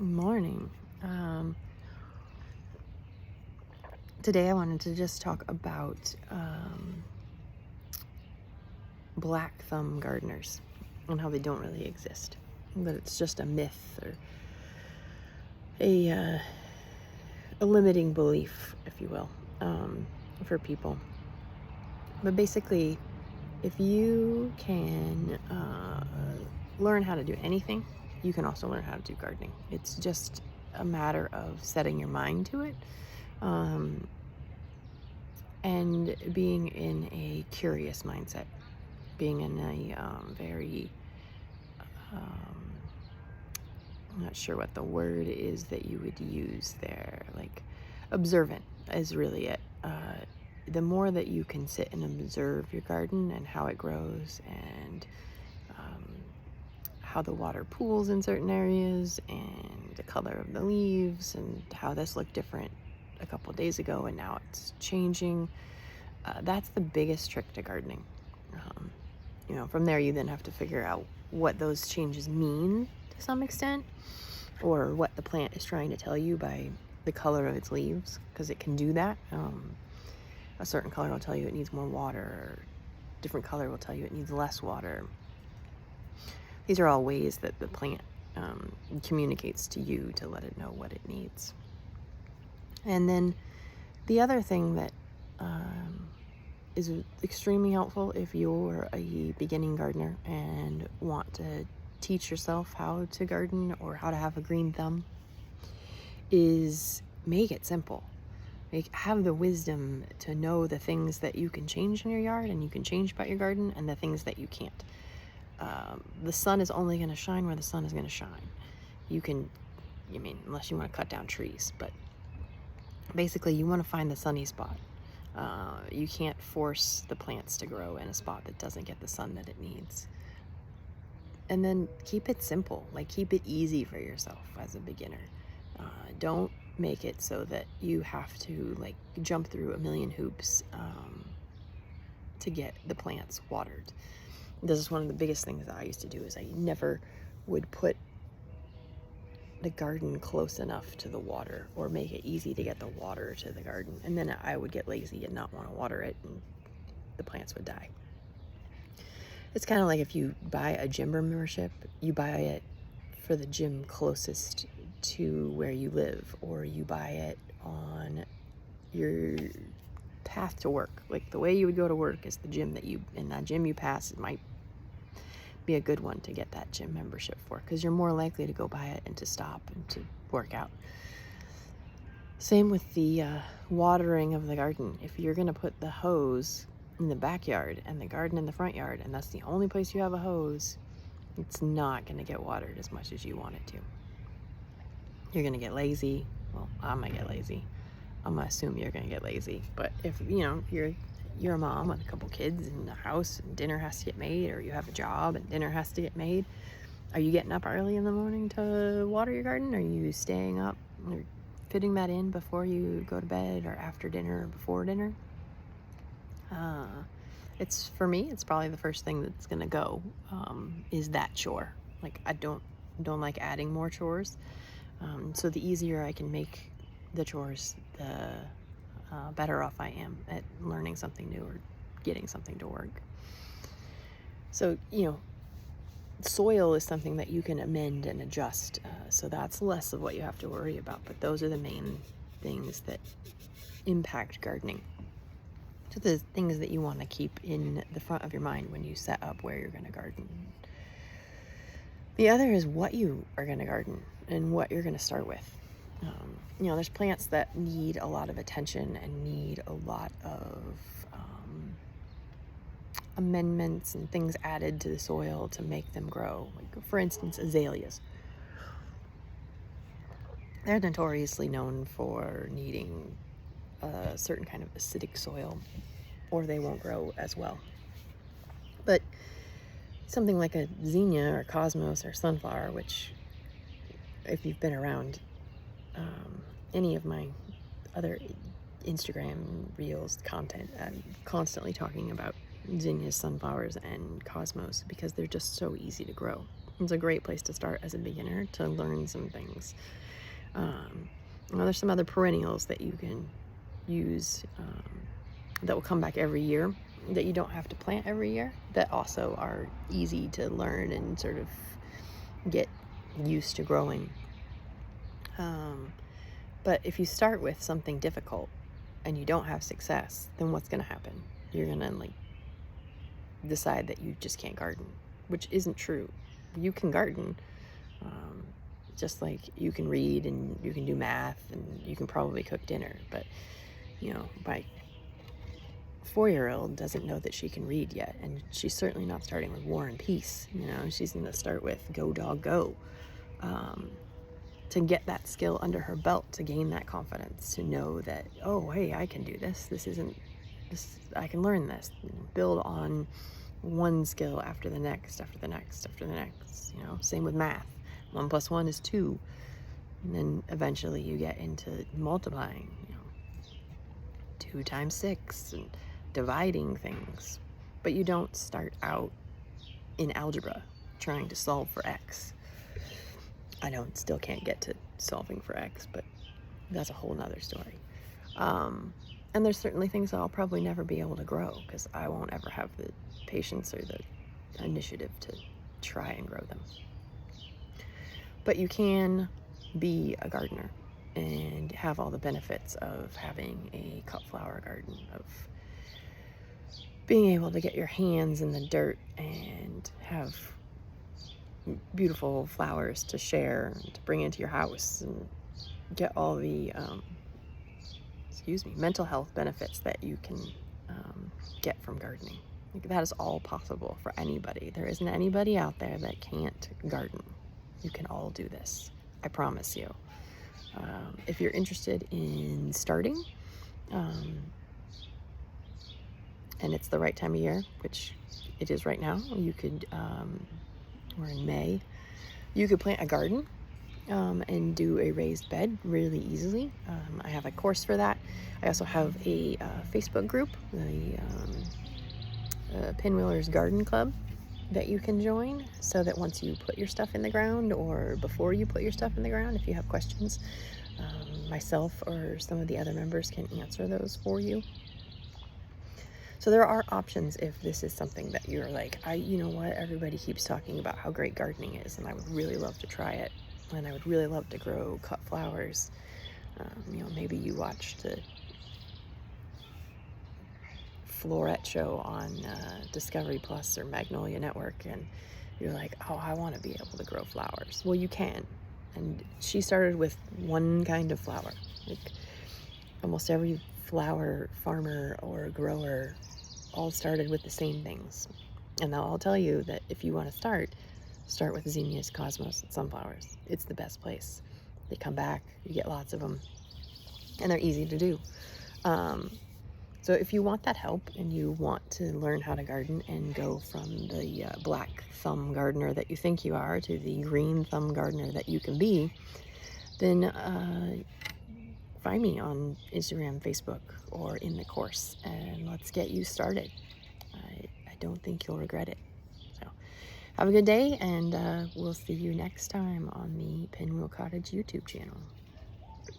Morning. Um, Today I wanted to just talk about black thumb gardeners and how they don't really exist. That it's just a myth or a limiting belief, if you will, for people. But basically, if you can learn how to do anything, you can also learn how to do gardening. It's just a matter of setting your mind to it. And being in a curious mindset, being in a very, I'm not sure what the word is that you would use there, like observant is really it. The more that you can sit and observe your garden and how it grows and how the water pools in certain areas and the color of the leaves and how this looked different a couple of days ago and now it's changing. That's the biggest trick to gardening. From there you then have to figure out what those changes mean to some extent, or what the plant is trying to tell you by the color of its leaves, because it can do that. A certain color will tell you it needs more water, or a different color will tell you it needs less water. These are all ways that the plant communicates to you to let it know what it needs. And then the other thing that is extremely helpful if you're a beginning gardener and want to teach yourself how to garden or how to have a green thumb is make it simple. Have the wisdom to know the things that you can change in your yard and you can change about your garden, and the things that you can't. The sun is only going to shine where the sun is going to shine. Unless you want to cut down trees, but basically you want to find the sunny spot. You can't force the plants to grow in a spot that doesn't get the sun that it needs. And then keep it simple, keep it easy for yourself as a beginner. Don't make it so that you have to jump through a million hoops to get the plants watered. This is one of the biggest things that I used to do, is I never would put the garden close enough to the water or make it easy to get the water to the garden. And then I would get lazy and not want to water it, and the plants would die. It's kind of like if you buy a gym membership, you buy it for the gym closest to where you live, or you buy it on your path to work. Like the way you would go to work is the gym that gym you pass, it might be a good one to get that gym membership for, because you're more likely to go by it and to stop and to work out. Same with the watering of the garden. If you're going to put the hose in the backyard and the garden in the front yard, and that's the only place you have a hose, it's not going to get watered as much as you want it to. You're going to get lazy. Well, I might get lazy. I'm going to assume you're going to get lazy. But if, you're a mom with a couple kids in the house and dinner has to get made, or you have a job and dinner has to get made, are you getting up early in the morning to water your garden? Are you staying up or fitting that in before you go to bed, or after dinner, or before dinner? For me, it's probably the first thing that's gonna go, is that chore. I don't like adding more chores. So the easier I can make the chores, the better off I am at learning something new or getting something to work. So, soil is something that you can amend and adjust. So that's less of what you have to worry about. But those are the main things that impact gardening. So the things that you want to keep in the front of your mind when you set up where you're going to garden. The other is what you are going to garden and what you're going to start with. There's plants that need a lot of attention and need a lot of amendments and things added to the soil to make them grow. For instance, azaleas. They're notoriously known for needing a certain kind of acidic soil, or they won't grow as well. But something like a zinnia or cosmos or sunflower, which, if you've been around any of my other Instagram reels content, I'm constantly talking about zinnias, sunflowers, and cosmos because they're just so easy to grow. It's a great place to start as a beginner to learn some things. Well, there's some other perennials that you can use that will come back every year, that you don't have to plant every year, that also are easy to learn and sort of get used to growing. But if you start with something difficult and you don't have success, then what's going to happen? You're going to like decide that you just can't garden, which isn't true. You can garden, just like you can read and you can do math and you can probably cook dinner. But, you know, my 4-year-old doesn't know that she can read yet. And she's certainly not starting with War and Peace. You know, she's going to start with Go Dog Go. To get that skill under her belt, to gain that confidence, to know that, oh, hey, I can do this. I can learn this. Build on one skill after the next, after the next, after the next. You know, same with math. 1 + 1 is 2. And then eventually you get into multiplying, you know, 2 × 6 and dividing things. But you don't start out in algebra trying to solve for x. I still can't get to solving for x, but that's a whole nother story. And there's certainly things I'll probably never be able to grow because I won't ever have the patience or the initiative to try and grow them. But you can be a gardener and have all the benefits of having a cut flower garden, of being able to get your hands in the dirt and have beautiful flowers to share and to bring into your house, and get all the mental health benefits that you can get from gardening. Like, that is all possible for anybody. There isn't anybody out there that can't garden. You can all do this, I promise you. If you're interested in starting, and it's the right time of year, which it is right now, you could we're in May, you could plant a garden and do a raised bed really easily. I have a course for that. I also have a Facebook group, the Pinwheelers Garden Club, that you can join, so that once you put your stuff in the ground, or before you put your stuff in the ground, if you have questions, myself or some of the other members can answer those for you. So there are options if this is something that you're like, you know what, everybody keeps talking about how great gardening is, and I would really love to try it, and I would really love to grow cut flowers. You know, maybe you watched the Florette show on Discovery Plus or Magnolia Network, and you're like, oh, I want to be able to grow flowers. Well, you can. And she started with one kind of flower. Like, almost every flower farmer or grower all started with the same things. And they'll all tell you that if you want to start with Zinnias, Cosmos, and sunflowers. It's the best place. They come back, you get lots of them, and they're easy to do. So if you want that help and you want to learn how to garden and go from the black thumb gardener that you think you are to the green thumb gardener that you can be, then find me on Instagram, Facebook, or in the course, and let's get you started. I don't think you'll regret it. So have a good day, and we'll see you next time on the Pinwheel Cottage YouTube channel.